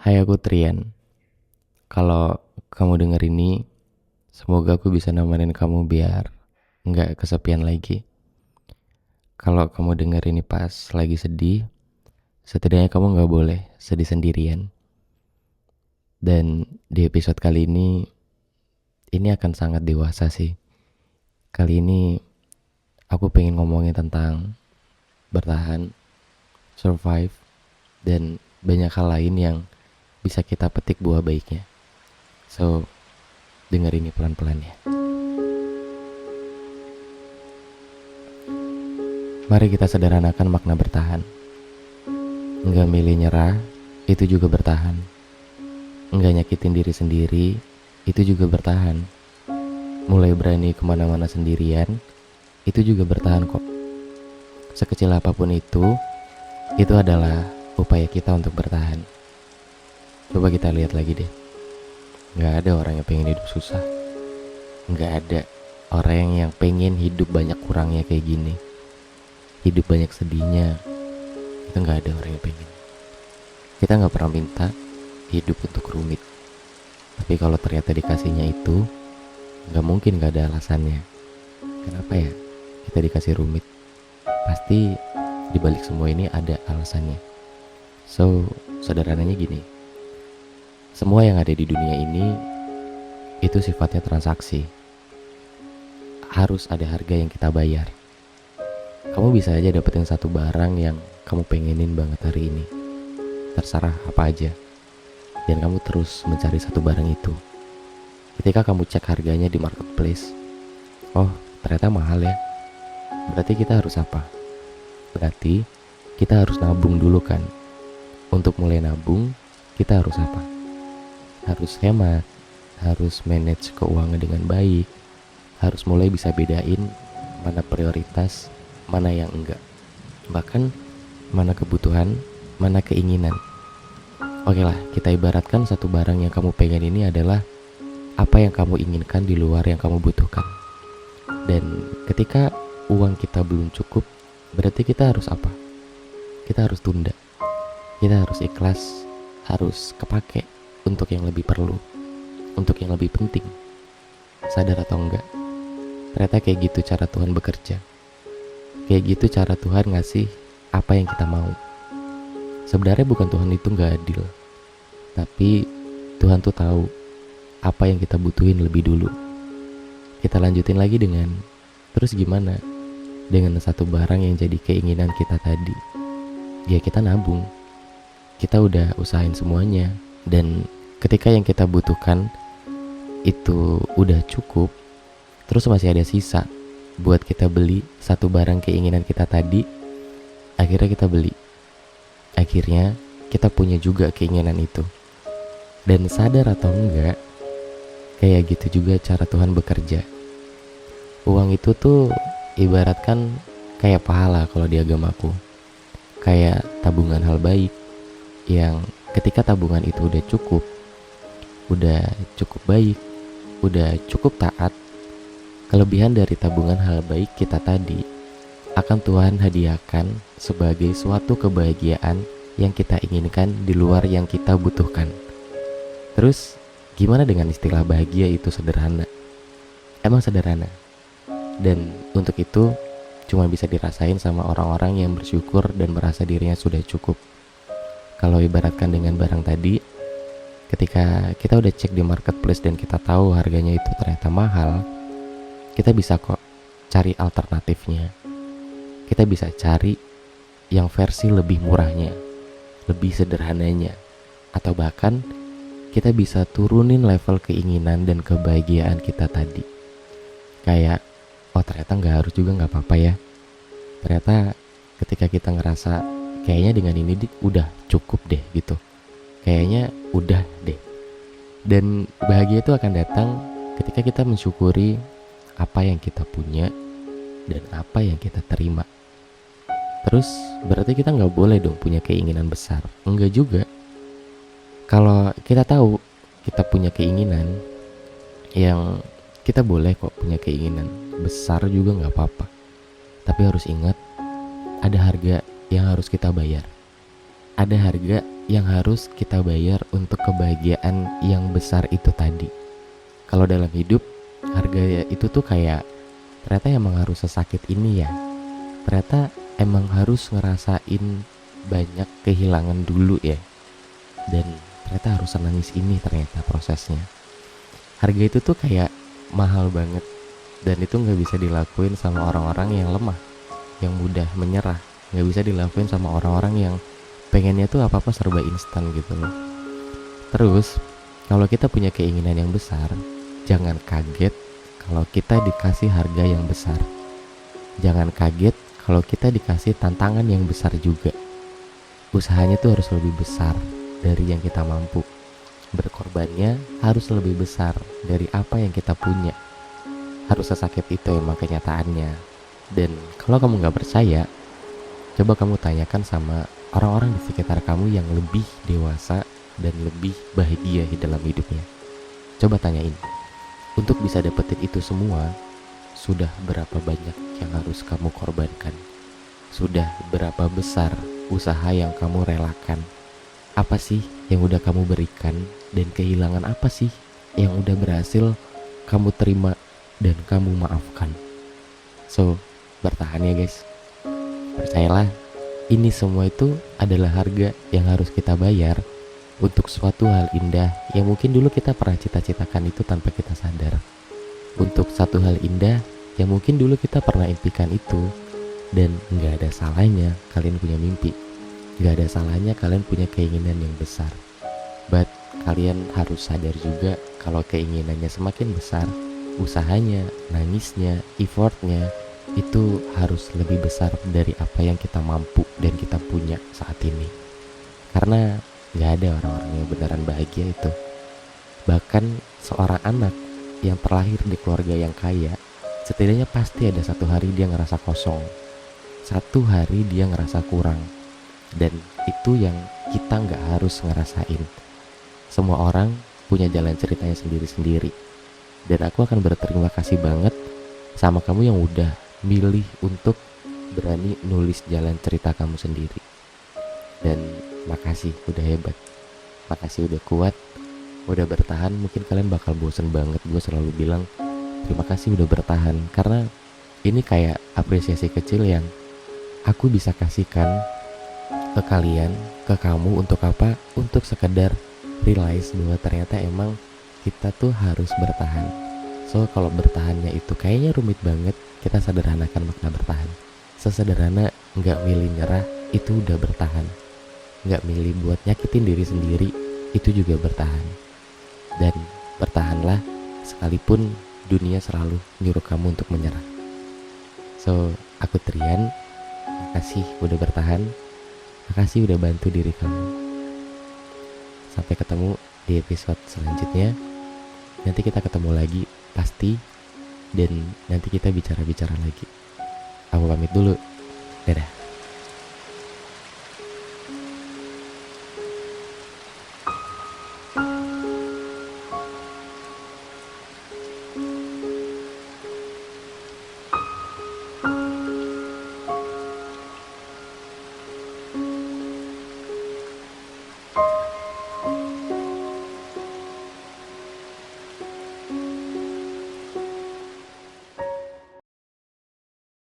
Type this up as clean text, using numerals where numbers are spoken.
Hai, aku Trian. Kalau kamu denger ini, semoga aku bisa nemenin kamu biar nggak kesepian lagi. Kalau kamu denger ini pas lagi sedih, setidaknya kamu nggak boleh sedih sendirian. Dan di episode kali ini akan sangat dewasa sih. Kali ini aku pengen ngomongin tentang bertahan, survive, dan banyak hal lain yang bisa kita petik buah baiknya. So, denger ini pelan-pelan ya. Mari kita sederhanakan makna bertahan. Enggak milih nyerah, itu juga bertahan. Enggak nyakitin diri sendiri, itu juga bertahan. Mulai berani kemana-mana sendirian, itu juga bertahan kok. Sekecil apapun itu adalah upaya kita untuk bertahan. Coba kita lihat lagi deh. Enggak ada orang yang pengen hidup susah. Enggak ada orang yang pengen hidup banyak kurangnya kayak gini. Hidup banyak sedihnya, itu nggak ada orang yang pengen. Kita nggak pernah minta hidup untuk rumit, tapi kalau ternyata dikasihnya itu, nggak mungkin nggak ada alasannya. Kenapa ya kita dikasih rumit? Pasti dibalik semua ini ada alasannya. So, sederhananya gini, semua yang ada di dunia ini itu sifatnya transaksi. Harus ada harga yang kita bayar. Kamu bisa aja dapetin satu barang yang kamu pengenin banget hari ini. Terserah apa aja. Dan kamu terus mencari satu barang itu. Ketika kamu cek harganya di marketplace, oh ternyata mahal ya. Berarti kita harus apa? Berarti kita harus nabung dulu kan. Untuk mulai nabung, kita harus apa? Harus hemat, harus manage keuangan dengan baik, harus mulai bisa bedain mana prioritas, mana yang enggak, bahkan mana kebutuhan, mana keinginan. Oke lah, kita ibaratkan satu barang yang kamu pengen ini adalah apa yang kamu inginkan di luar yang kamu butuhkan. Dan ketika uang kita belum cukup, berarti kita harus apa? Kita harus tunda. Kita harus ikhlas, harus kepake untuk yang lebih perlu, untuk yang lebih penting. Sadar atau enggak? Ternyata kayak gitu cara Tuhan bekerja. Kayak gitu cara Tuhan ngasih apa yang kita mau. Sebenarnya bukan Tuhan itu gak adil, tapi Tuhan tuh tahu apa yang kita butuhin lebih dulu. Kita lanjutin lagi dengan, terus gimana dengan satu barang yang jadi keinginan kita tadi? Ya kita nabung. Kita udah usahain semuanya. Dan ketika yang kita butuhkan itu udah cukup, terus masih ada sisa buat kita beli satu barang keinginan kita tadi, akhirnya kita beli. Akhirnya kita punya juga keinginan itu. Dan sadar atau enggak, kayak gitu juga cara Tuhan bekerja. Uang itu tuh ibaratkan kayak pahala kalau di agamaku. Kayak tabungan hal baik yang ketika tabungan itu udah cukup baik, udah cukup taat, kelebihan dari tabungan hal baik kita tadi akan Tuhan hadiahkan sebagai suatu kebahagiaan yang kita inginkan di luar yang kita butuhkan. Terus gimana dengan istilah bahagia itu sederhana? Emang sederhana. Dan untuk itu cuma bisa dirasain sama orang-orang yang bersyukur dan merasa dirinya sudah cukup. Kalau ibaratkan dengan barang tadi, ketika kita udah cek di marketplace dan kita tahu harganya itu ternyata mahal, kita bisa kok cari alternatifnya. Kita bisa cari yang versi lebih murahnya, lebih sederhananya, atau bahkan kita bisa turunin level keinginan dan kebahagiaan kita tadi. Kayak, oh ternyata gak harus juga, gak apa-apa ya. Ternyata ketika kita ngerasa kayaknya dengan ini udah cukup deh gitu, kayaknya udah deh. Dan bahagia itu akan datang ketika kita mensyukuri apa yang kita punya dan apa yang kita terima. Terus berarti kita gak boleh dong punya keinginan besar. Enggak juga. Kalau kita tahu kita punya keinginan yang kita boleh kok punya keinginan besar juga gak apa-apa. Tapi harus ingat, ada harga yang harus kita bayar. Ada harga yang harus kita bayar untuk kebahagiaan yang besar itu tadi. Kalau dalam hidup, harga itu tuh kayak ternyata emang harus sesakit ini ya. Ternyata emang harus ngerasain banyak kehilangan dulu ya. Dan ternyata harus senangis ini ternyata prosesnya. Harga itu tuh kayak mahal banget. Dan itu gak bisa dilakuin sama orang-orang yang lemah, yang mudah menyerah. Gak bisa dilakuin sama orang-orang yang pengennya tuh apa-apa serba instan gitu loh. Terus kalau kita punya keinginan yang besar, jangan kaget kalau kita dikasih harga yang besar. Jangan kaget kalau kita dikasih tantangan yang besar juga. Usahanya tuh harus lebih besar dari yang kita mampu. Berkorbannya harus lebih besar dari apa yang kita punya. Harus sesakit itu emang kenyataannya. Dan kalau kamu gak percaya, coba kamu tanyakan sama orang-orang di sekitar kamu yang lebih dewasa dan lebih bahagia di dalam hidupnya. Coba tanyain, untuk bisa dapetin itu semua, sudah berapa banyak yang harus kamu korbankan? Sudah berapa besar usaha yang kamu relakan? Apa sih yang udah kamu berikan? Dan kehilangan apa sih yang udah berhasil kamu terima dan kamu maafkan? So, bertahan ya guys. Percayalah, ini semua itu adalah harga yang harus kita bayar untuk suatu hal indah yang mungkin dulu kita pernah cita-citakan itu tanpa kita sadar. Untuk satu hal indah yang mungkin dulu kita pernah impikan itu. Dan gak ada salahnya kalian punya mimpi, gak ada salahnya kalian punya keinginan yang besar. But kalian harus sadar juga kalau keinginannya semakin besar, usahanya, nangisnya, effortnya itu harus lebih besar dari apa yang kita mampu dan kita punya saat ini. Karena gak ada orang-orang yang beneran bahagia itu. Bahkan seorang anak yang terlahir di keluarga yang kaya, setidaknya pasti ada satu hari dia ngerasa kosong, satu hari dia ngerasa kurang. Dan itu yang kita gak harus ngerasain. Semua orang punya jalan ceritanya sendiri-sendiri. Dan aku akan berterima kasih banget sama kamu yang udah milih untuk berani nulis jalan cerita kamu sendiri. Dan makasih udah hebat, makasih udah kuat, udah bertahan. Mungkin kalian bakal bosen banget gue selalu bilang terima kasih udah bertahan, karena ini kayak apresiasi kecil yang aku bisa kasihkan ke kalian, ke kamu. Untuk apa? Untuk sekedar realize bahwa ternyata emang kita tuh harus bertahan. So kalau bertahannya itu kayaknya rumit banget, kita sederhanakan makna bertahan. Sesederhana gak milih nyerah, itu udah bertahan. Gak milih buat nyakitin diri sendiri, itu juga bertahan. Dan bertahanlah sekalipun dunia selalu nyuruh kamu untuk menyerah. So aku Trian, makasih udah bertahan, makasih udah bantu diri kamu. Sampai ketemu di episode selanjutnya. Nanti kita ketemu lagi pasti, dan nanti kita bicara-bicara lagi. Aku pamit dulu, dadah.